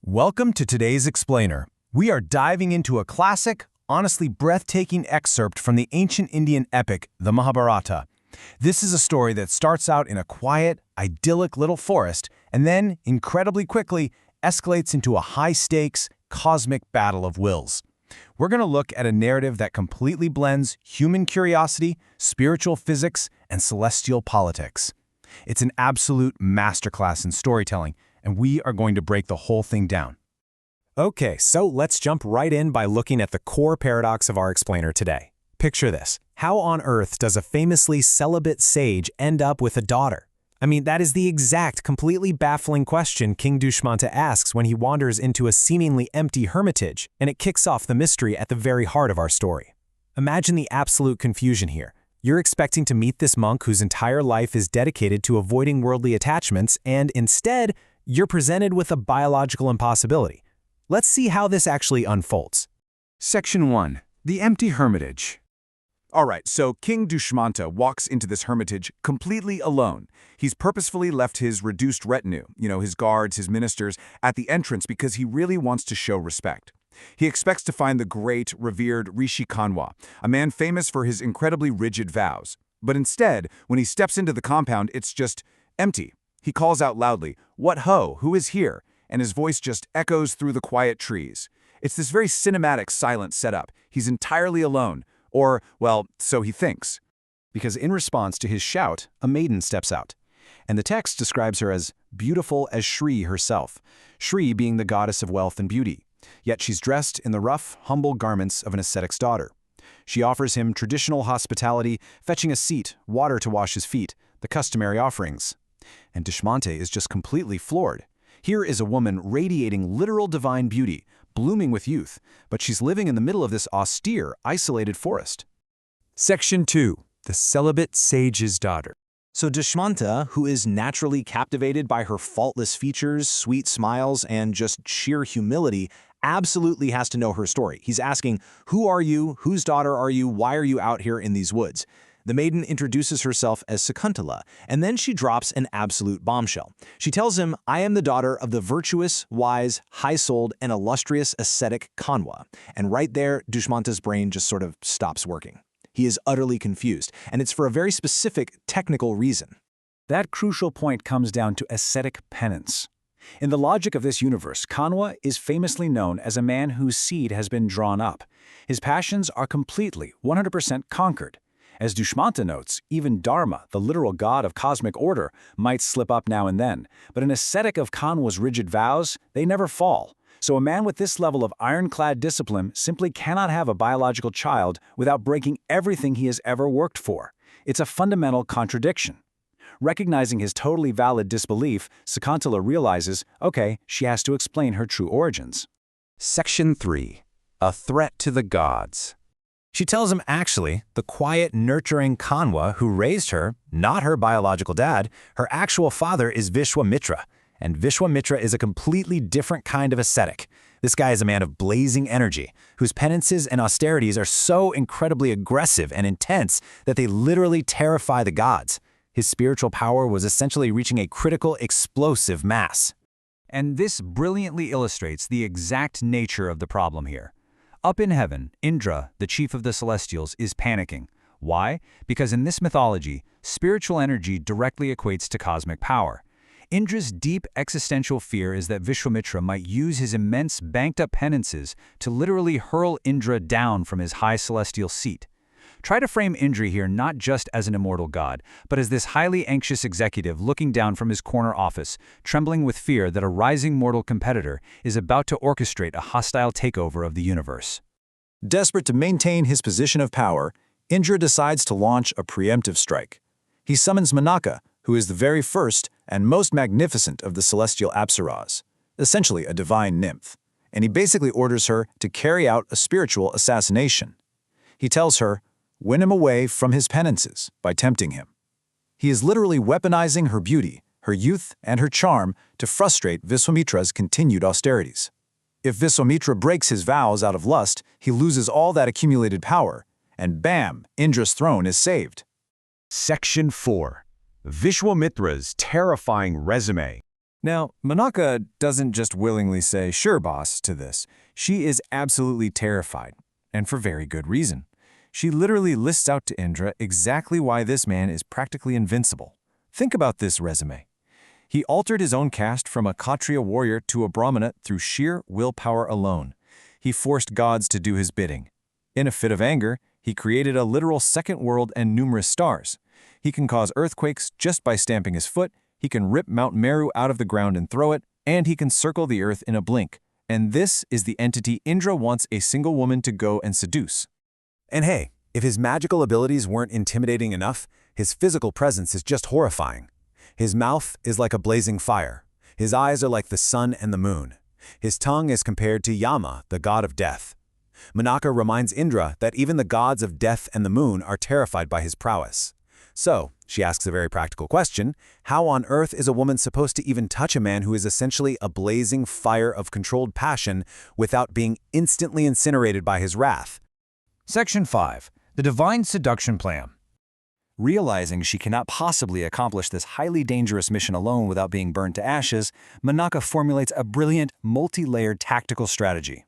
Welcome to today's Explainer. We are diving into a classic, honestly breathtaking excerpt from the ancient Indian epic, the Mahabharata. This is a story that starts out in a quiet, idyllic little forest and then, incredibly quickly, escalates into a high-stakes, cosmic battle of wills. We're going to look at a narrative that completely blends human curiosity, spiritual physics, and celestial politics. It's an absolute masterclass in storytelling, and we are going to break the whole thing down. Okay, so let's jump right in by looking at the core paradox of our explainer today. Picture this. How on earth does a famously celibate sage end up with a daughter? I mean, that is the exact, completely baffling question King Dushmanta asks when he wanders into a seemingly empty hermitage, and it kicks off the mystery at the very heart of our story. Imagine the absolute confusion here. You're expecting to meet this monk whose entire life is dedicated to avoiding worldly attachments, and instead, you're presented with a biological impossibility. Let's see how this actually unfolds. Section 1. The Empty Hermitage. Alright, so King Dushmanta walks into this hermitage completely alone. He's purposefully left his reduced retinue, his guards, his ministers, at the entrance because he really wants to show respect. He expects to find the great, revered Rishi Kanwa, a man famous for his incredibly rigid vows. But instead, when he steps into the compound, it's just empty. He calls out loudly, "What ho, who is here?" And his voice just echoes through the quiet trees. It's this very cinematic, silent setup. He's entirely alone. Or, well, so he thinks. Because in response to his shout, a maiden steps out. And the text describes her as beautiful as Shri herself, Shri being the goddess of wealth and beauty. Yet she's dressed in the rough, humble garments of an ascetic's daughter. She offers him traditional hospitality, fetching a seat, water to wash his feet, the customary offerings. And Dushmanta is just completely floored. Here is a woman radiating literal divine beauty, blooming with youth, but she's living in the middle of this austere, isolated forest. Section 2. The Celibate Sage's Daughter. So Dushmanta, who is naturally captivated by her faultless features, sweet smiles, and just sheer humility, absolutely has to know her story. He's asking, "Who are you? Whose daughter are you? Why are you out here in these woods?" The maiden introduces herself as Sakuntala, and then she drops an absolute bombshell. She tells him, "I am the daughter of the virtuous, wise, high-souled, and illustrious ascetic Kanwa." And right there, Dushmanta's brain just sort of stops working. He is utterly confused, and it's for a very specific, technical reason. That crucial point comes down to ascetic penance. In the logic of this universe, Kanwa is famously known as a man whose seed has been drawn up. His passions are completely, 100% conquered. As Dushmanta notes, even Dharma, the literal god of cosmic order, might slip up now and then, but an ascetic of Kanwa's rigid vows, they never fall. So a man with this level of ironclad discipline simply cannot have a biological child without breaking everything he has ever worked for. It's a fundamental contradiction. Recognizing his totally valid disbelief, Sakuntala realizes, okay, she has to explain her true origins. Section 3. A Threat to the Gods. She tells him actually, the quiet, nurturing Kanwa who raised her, not her biological dad, her actual father is Viswamitra. And Viswamitra is a completely different kind of ascetic. This guy is a man of blazing energy, whose penances and austerities are so incredibly aggressive and intense that they literally terrify the gods. His spiritual power was essentially reaching a critical, explosive mass. And this brilliantly illustrates the exact nature of the problem here. Up in heaven, Indra, the chief of the Celestials, is panicking. Why? Because in this mythology, spiritual energy directly equates to cosmic power. Indra's deep existential fear is that Viswamitra might use his immense banked-up penances to literally hurl Indra down from his high celestial seat. Try to frame Indra here not just as an immortal god, but as this highly anxious executive looking down from his corner office, trembling with fear that a rising mortal competitor is about to orchestrate a hostile takeover of the universe. Desperate to maintain his position of power, Indra decides to launch a preemptive strike. He summons Menaka, who is the very first and most magnificent of the celestial Apsaras, essentially a divine nymph, and he basically orders her to carry out a spiritual assassination. He tells her, win him away from his penances by tempting him. He is literally weaponizing her beauty, her youth, and her charm to frustrate Viswamitra's continued austerities. If Viswamitra breaks his vows out of lust, he loses all that accumulated power, and bam, Indra's throne is saved. Section 4. Viswamitra's terrifying resume. Now, Menaka doesn't just willingly say, "Sure, boss," to this. She is absolutely terrified, and for very good reason. She literally lists out to Indra exactly why this man is practically invincible. Think about this resume. He altered his own caste from a Kshatriya warrior to a Brahmana through sheer willpower alone. He forced gods to do his bidding. In a fit of anger, he created a literal second world and numerous stars. He can cause earthquakes just by stamping his foot, he can rip Mount Meru out of the ground and throw it, and he can circle the earth in a blink. And this is the entity Indra wants a single woman to go and seduce. And hey, if his magical abilities weren't intimidating enough, his physical presence is just horrifying. His mouth is like a blazing fire. His eyes are like the sun and the moon. His tongue is compared to Yama, the god of death. Menaka reminds Indra that even the gods of death and the moon are terrified by his prowess. So, she asks a very practical question: how on earth is a woman supposed to even touch a man who is essentially a blazing fire of controlled passion without being instantly incinerated by his wrath? Section 5. The Divine Seduction Plan. Realizing she cannot possibly accomplish this highly dangerous mission alone without being burned to ashes, Menaka formulates a brilliant, multi-layered tactical strategy.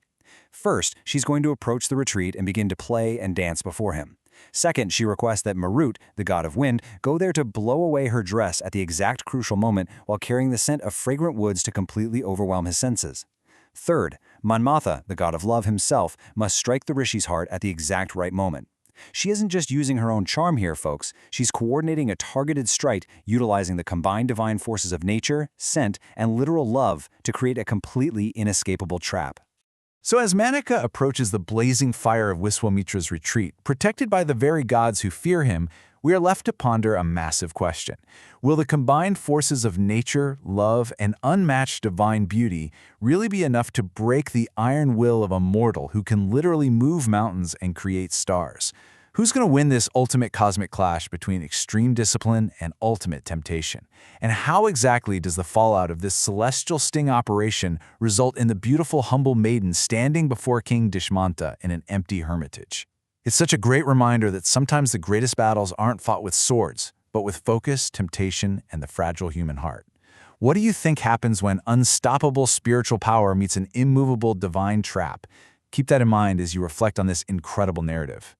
First, she's going to approach the retreat and begin to play and dance before him. Second, she requests that Marut, the god of wind, go there to blow away her dress at the exact crucial moment while carrying the scent of fragrant woods to completely overwhelm his senses. Third, Manmatha, the god of love himself, must strike the Rishi's heart at the exact right moment. She isn't just using her own charm here, folks. She's coordinating a targeted strike utilizing the combined divine forces of nature, scent, and literal love to create a completely inescapable trap. So as Menaka approaches the blazing fire of Viswamitra's retreat, protected by the very gods who fear him, we are left to ponder a massive question. Will the combined forces of nature, love, and unmatched divine beauty really be enough to break the iron will of a mortal who can literally move mountains and create stars? Who's going to win this ultimate cosmic clash between extreme discipline and ultimate temptation? And how exactly does the fallout of this celestial sting operation result in the beautiful, humble maiden standing before King Dushmanta in an empty hermitage? It's such a great reminder that sometimes the greatest battles aren't fought with swords, but with focus, temptation, and the fragile human heart. What do you think happens when unstoppable spiritual power meets an immovable divine trap? Keep that in mind as you reflect on this incredible narrative.